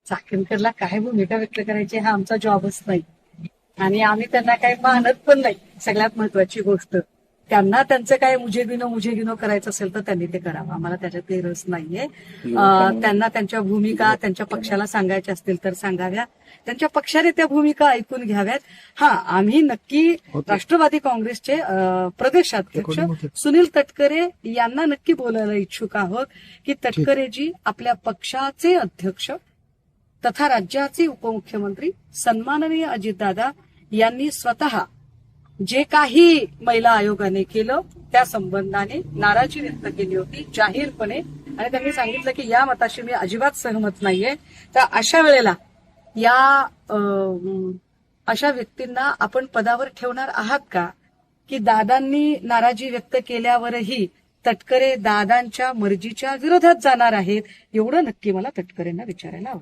चाकणकरला काय भूमिका व्यक्त करायची हा आमचा जॉबच नाही आणि आम्ही त्यांना काही मानत पण नाही. सगळ्यात महत्वाची गोष्ट, त्यांना त्यांचं काय मुझे गिनो करायचं असेल तर त्यांनी ते करावं, आम्हाला त्याच्यात काही रस नाहीये. त्यांना त्यांच्या भूमिका त्यांच्या पक्षाला सांगायच्या असतील तर सांगाव्या, त्यांच्या पक्षाने त्या भूमिका ऐकून घ्याव्यात. हा, आम्ही नक्की राष्ट्रवादी काँग्रेसचे प्रदेशाध्यक्ष सुनील तटकरे यांना नक्की बोलायला इच्छुक आहोत की तटकरेजी आपल्या पक्षाचे अध्यक्ष तथा राज्याचे उपमुख्यमंत्री सन्माननीय अजितदादा यांनी स्वतः जे काही महिला आयोगाने केलं त्या संबंधाने नाराजी व्यक्त केली होती जाहीरपणे, आणि त्यांनी सांगितलं की या मताशी मी अजिबात सहमत नाहीये. तर अशा वेळेला या अशा व्यक्तींना आपण पदावर ठेवणार आहात का, की दादांनी नाराजी व्यक्त केल्यावरही तटकरे दादांच्या मर्जीच्या विरोधात जाणार आहेत? एवढं नक्की मला तटकरेंना विचारायला आवडेल.